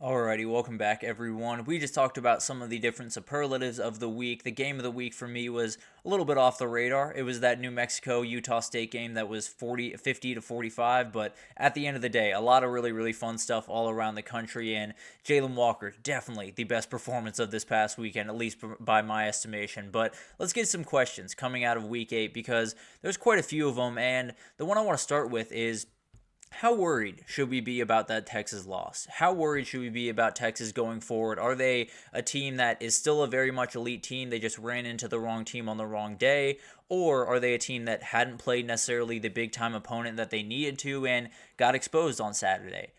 Alrighty, welcome back everyone. We just talked about some of the different superlatives of the week. The game of the week for me was a little bit off the radar. It was that New Mexico Utah State game that was 50 to 45, but at the end of the day, a lot of really fun stuff all around the country, and Jalen Walker, definitely the best performance of this past weekend, at least by my estimation. But let's get some questions coming out of week 8 because there's quite a few of them, and the one I want to start with is, how worried should we be about that Texas loss? How worried should we be about Texas going forward? Are they a team that is still a very much elite team? They just ran into the wrong team on the wrong day? Or are they a team that hadn't played necessarily the big time opponent that they needed to and got exposed on Saturday?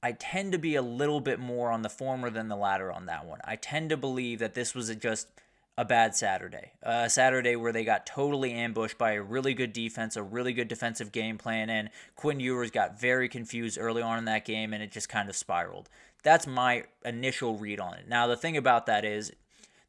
I tend to be a little bit more on the former than the latter on that one. I tend to believe that this was just a bad Saturday. A Saturday where they got totally ambushed by a really good defense, a really good defensive game plan, and Quinn Ewers got very confused early on in that game, and it just kind of spiraled. That's my initial read on it. Now, the thing about that is,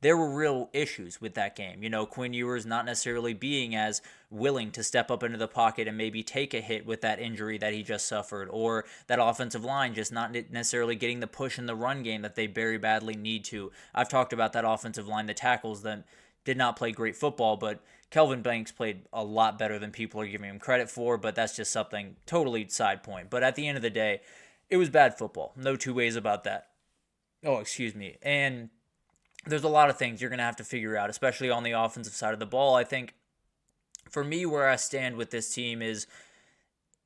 there were real issues with that game. Quinn Ewers not necessarily being as willing to step up into the pocket and maybe take a hit with that injury that he just suffered, or that offensive line just not necessarily getting the push in the run game that they very badly need to. I've talked about that offensive line, the tackles that did not play great football, but Kelvin Banks played a lot better than people are giving him credit for, but that's just something totally side point. But at the end of the day, it was bad football. No two ways about that. Oh, excuse me. And there's a lot of things you're going to have to figure out, especially on the offensive side of the ball. I think for me, where I stand with this team is,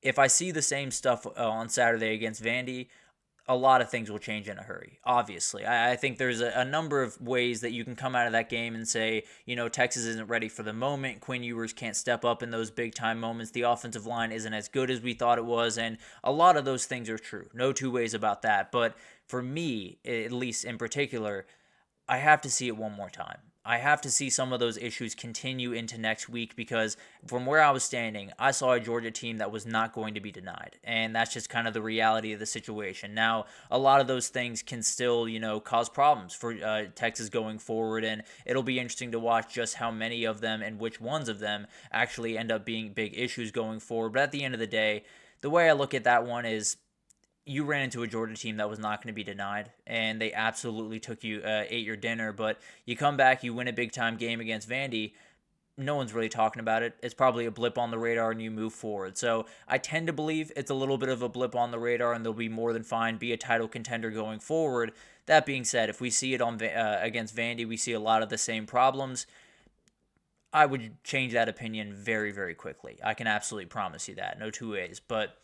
if I see the same stuff on Saturday against Vandy, a lot of things will change in a hurry, obviously. I think there's a number of ways that you can come out of that game and say, Texas isn't ready for the moment. Quinn Ewers can't step up in those big-time moments. The offensive line isn't as good as we thought it was, and a lot of those things are true. No two ways about that. But for me, at least in particular, I have to see it one more time. I have to see some of those issues continue into next week, because from where I was standing, I saw a Georgia team that was not going to be denied. And that's just kind of the reality of the situation. Now, a lot of those things can still, cause problems for Texas going forward. And it'll be interesting to watch just how many of them and which ones of them actually end up being big issues going forward. But at the end of the day, the way I look at that one is, you ran into a Georgia team that was not going to be denied, and they absolutely ate your dinner. But you come back, you win a big-time game against Vandy, no one's really talking about it. It's probably a blip on the radar, and you move forward. So I tend to believe it's a little bit of a blip on the radar, and they'll be more than fine, be a title contender going forward. That being said, if we see it against Vandy, we see a lot of the same problems, I would change that opinion very quickly. I can absolutely promise you that. No two ways. But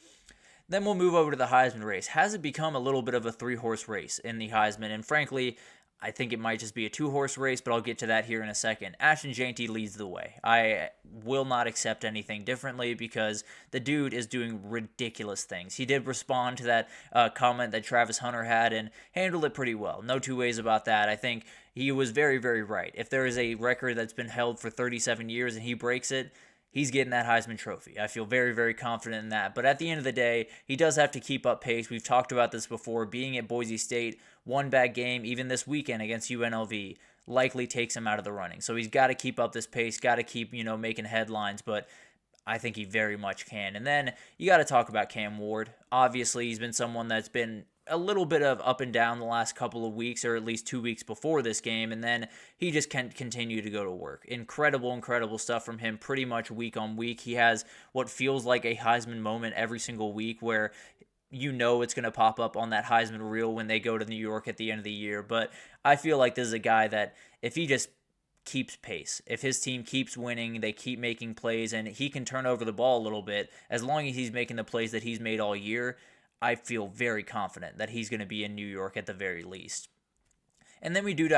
then we'll move over to the Heisman race. Has it become a little bit of a 3-horse race in the Heisman? And frankly, I think it might just be a 2-horse race, but I'll get to that here in a second. Ashton Jeanty leads the way. I will not accept anything differently, because the dude is doing ridiculous things. He did respond to that comment that Travis Hunter had and handled it pretty well. No two ways about that. I think he was very right. If there is a record that's been held for 37 years and he breaks it, he's getting that Heisman Trophy. I feel very confident in that. But at the end of the day, he does have to keep up pace. We've talked about this before. Being at Boise State, one bad game, even this weekend against UNLV, likely takes him out of the running. So he's got to keep up this pace, got to keep, making headlines. But I think he very much can. And then you got to talk about Cam Ward. Obviously, he's been someone that's been a little bit of up and down the last couple of weeks, or at least 2 weeks before this game, and then he just can't continue to go to work. Incredible stuff from him pretty much week on week. He has what feels like a Heisman moment every single week, where it's going to pop up on that Heisman reel when they go to New York at the end of the year. But I feel like this is a guy that, if he just keeps pace, if his team keeps winning, they keep making plays, and he can turn over the ball a little bit, as long as he's making the plays that he's made all year, I feel very confident that he's going to be in New York at the very least. And then we do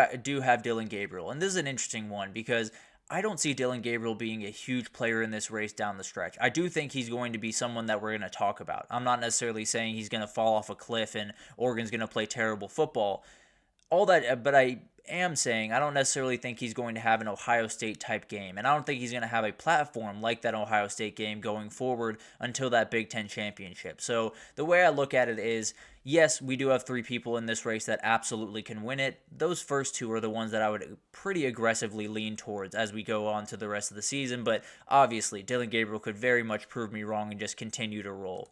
have Dillon Gabriel. And this is an interesting one, because I don't see Dillon Gabriel being a huge player in this race down the stretch. I do think he's going to be someone that we're going to talk about. I'm not necessarily saying he's going to fall off a cliff and Oregon's going to play terrible football. All that, but I am saying I don't necessarily think he's going to have an Ohio State type game, and I don't think he's going to have a platform like that Ohio State game going forward until that Big Ten championship. So the way I look at it is, yes, we do have 3 people in this race that absolutely can win it. Those first 2 are the ones that I would pretty aggressively lean towards as we go on to the rest of the season, but obviously Dillon Gabriel could very much prove me wrong and just continue to roll.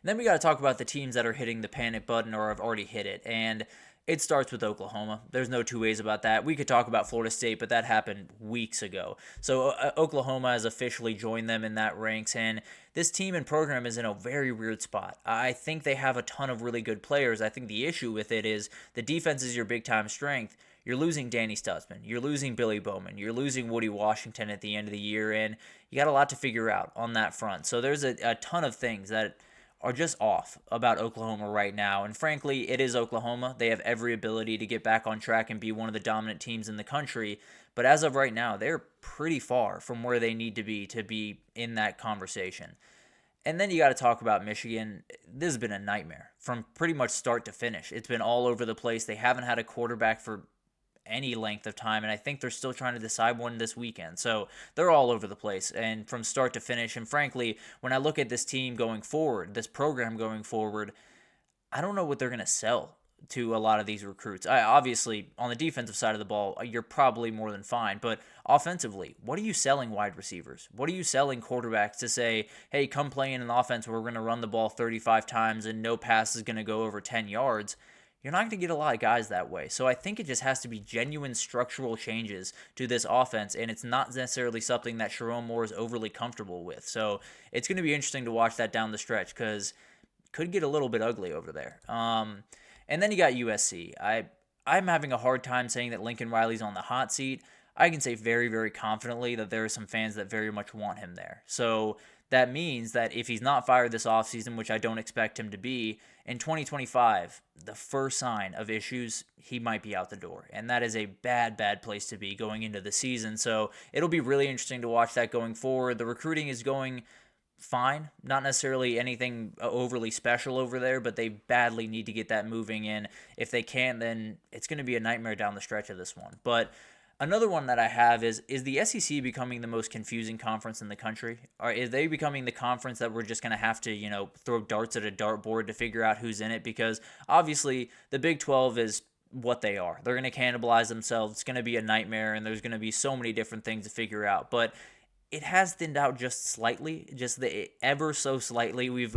then we got to talk about the teams that are hitting the panic button or have already hit it. And it starts with Oklahoma. There's no two ways about that. We could talk about Florida State, but that happened weeks ago. So Oklahoma has officially joined them in that ranks, and this team and program is in a very weird spot. I think they have a ton of really good players. I think the issue with it is the defense is your big-time strength. You're losing Danny Stutzman. You're losing Billy Bowman. You're losing Woody Washington at the end of the year, and you got a lot to figure out on that front. So there's a ton of things that are just off about Oklahoma right now. And frankly, it is Oklahoma. They have every ability to get back on track and be one of the dominant teams in the country. But as of right now, they're pretty far from where they need to be in that conversation. And then you got to talk about Michigan. This has been a nightmare from pretty much start to finish. It's been all over the place. They haven't had a quarterback for any length of time, and I think they're still trying to decide one this weekend. So they're all over the place and from start to finish. And frankly, when I look at this team going forward, this program going forward, I don't know what they're going to sell to a lot of these recruits. Obviously, on the defensive side of the ball, you're probably more than fine. But offensively, what are you selling wide receivers? What are you selling quarterbacks to say, hey, come play in an offense where we're going to run the ball 35 times and no pass is going to go over 10 yards? You're not going to get a lot of guys that way. So I think it just has to be genuine structural changes to this offense, and it's not necessarily something that Sharon Moore is overly comfortable with. So it's going to be interesting to watch that down the stretch because it could get a little bit ugly over there. And then you got USC. I'm having a hard time saying that Lincoln Riley's on the hot seat. I can say very, very confidently that there are some fans that very much want him there. So that means that if he's not fired this offseason, which I don't expect him to be, in 2025, the first sign of issues, he might be out the door. And that is a bad, bad place to be going into the season. So it'll be really interesting to watch that going forward. The recruiting is going fine. Not necessarily anything overly special over there, but they badly need to get that moving in. If they can't, then it's going to be a nightmare down the stretch of this one. But another one that I have is the SEC becoming the most confusing conference in the country? Or is they becoming the conference that we're just going to have to, throw darts at a dartboard to figure out who's in it? Because obviously the Big 12 is what they are. They're going to cannibalize themselves. It's going to be a nightmare, and there's going to be so many different things to figure out. But it has thinned out just slightly, ever so slightly. We've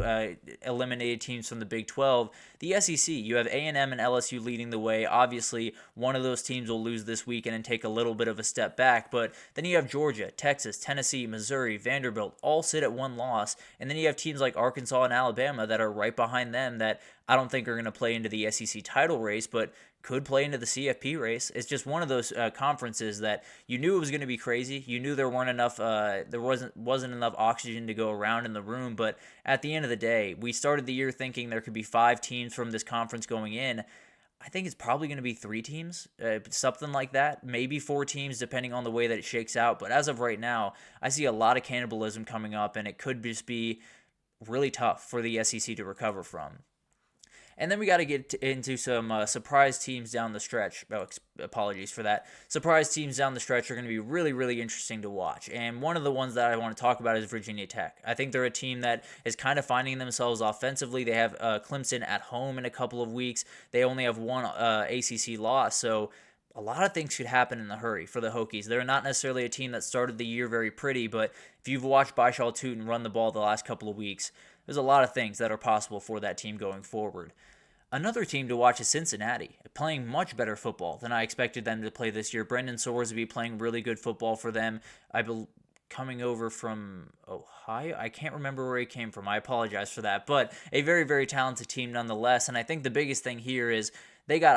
eliminated teams from the Big 12. The SEC, you have A&M and LSU leading the way. Obviously, one of those teams will lose this weekend and take a little bit of a step back. But then you have Georgia, Texas, Tennessee, Missouri, Vanderbilt all sit at one loss. And then you have teams like Arkansas and Alabama that are right behind them that I don't think are going to play into the SEC title race, but could play into the CFP race. It's just one of those conferences that you knew it was going to be crazy. You knew there wasn't enough oxygen to go around in the room. But at the end of the day, we started the year thinking there could be 5 teams from this conference going in. I think it's probably going to be 3 teams, something like that. Maybe 4 teams, depending on the way that it shakes out. But as of right now, I see a lot of cannibalism coming up, and it could just be really tough for the SEC to recover from. And then we got to get into some surprise teams down the stretch. Oh, apologies for that. Surprise teams down the stretch are going to be really, really interesting to watch. And one of the ones that I want to talk about is Virginia Tech. I think they're a team that is kind of finding themselves offensively. They have Clemson at home in a couple of weeks. They only have one ACC loss. So a lot of things could happen in a hurry for the Hokies. They're not necessarily a team that started the year very pretty, but if you've watched Bishal Tootin run the ball the last couple of weeks, there's a lot of things that are possible for that team going forward. Another team to watch is Cincinnati, playing much better football than I expected them to play this year. Brendan Soares will be playing really good football for them. Coming over from Ohio. I can't remember where he came from. I apologize for that. But a very, very talented team nonetheless. And I think the biggest thing here is they got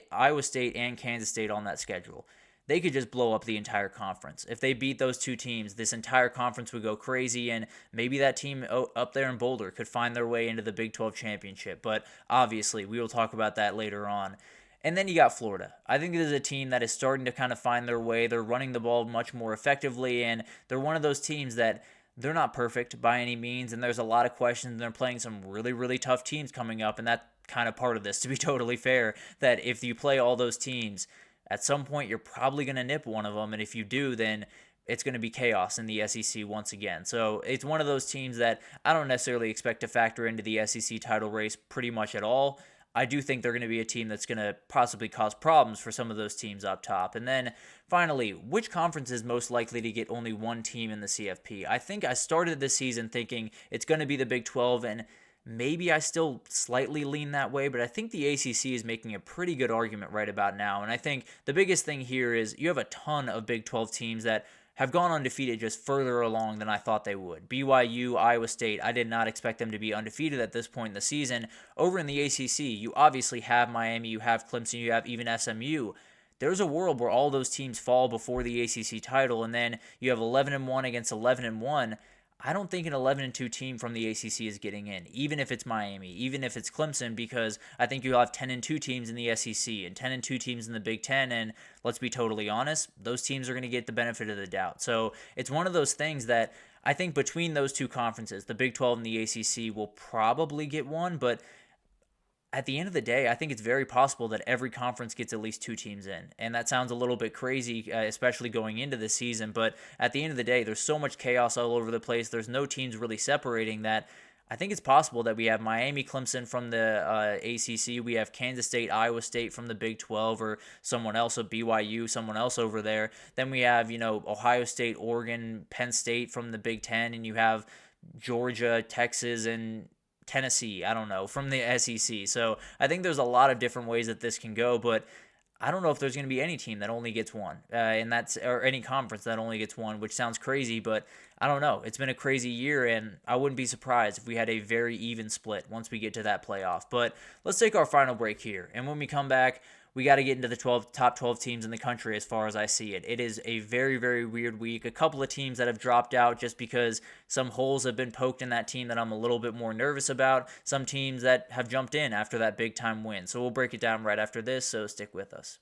Iowa State and Kansas State on that schedule. They could just blow up the entire conference. If they beat those 2 teams, this entire conference would go crazy, and maybe that team up there in Boulder could find their way into the Big 12 championship. But obviously, we will talk about that later on. And then you got Florida. I think this is a team that is starting to kind of find their way. They're running the ball much more effectively, and they're one of those teams that they're not perfect by any means, and there's a lot of questions, and they're playing some really, really tough teams coming up, and that's kind of part of this, to be totally fair, that if you play all those teams, at some point, you're probably going to nip one of them, and if you do, then it's going to be chaos in the SEC once again. So it's one of those teams that I don't necessarily expect to factor into the SEC title race pretty much at all. I do think they're going to be a team that's going to possibly cause problems for some of those teams up top. And then finally, which conference is most likely to get only one team in the CFP? I think I started this season thinking it's going to be the Big 12, and maybe I still slightly lean that way, but I think the ACC is making a pretty good argument right about now. And I think the biggest thing here is you have a ton of Big 12 teams that have gone undefeated just further along than I thought they would. BYU, Iowa State, I did not expect them to be undefeated at this point in the season. Over in the ACC, you obviously have Miami, you have Clemson, you have even SMU. There's a world where all those teams fall before the ACC title, and then you have 11-1 against 11-1. I don't think an 11-2 team from the ACC is getting in, even if it's Miami, even if it's Clemson, because I think you'll have 10-2 teams in the SEC and 10-2 teams in the Big Ten, and let's be totally honest, those teams are going to get the benefit of the doubt. So it's one of those things that I think between those two conferences, the Big 12 and the ACC will probably get one, but at the end of the day, I think it's very possible that every conference gets at least two teams in. And that sounds a little bit crazy, especially going into the season. But at the end of the day, there's so much chaos all over the place. There's no teams really separating that. I think it's possible that we have Miami, Clemson from the ACC. We have Kansas State, Iowa State from the Big 12, or someone else, a BYU, someone else over there. Then we have, Ohio State, Oregon, Penn State from the Big 10. And you have Georgia, Texas, and Tennessee, I don't know, from the SEC. So I think there's a lot of different ways that this can go, but I don't know if there's going to be any team that only gets one, or any conference that only gets one, which sounds crazy, but I don't know. It's been a crazy year, and I wouldn't be surprised if we had a very even split once we get to that playoff. But let's take our final break here, and when we come back, we got to get into the top 12 teams in the country as far as I see it. It is a very, very weird week. A couple of teams that have dropped out just because some holes have been poked in that team that I'm a little bit more nervous about. Some teams that have jumped in after that big-time win. So we'll break it down right after this, so stick with us.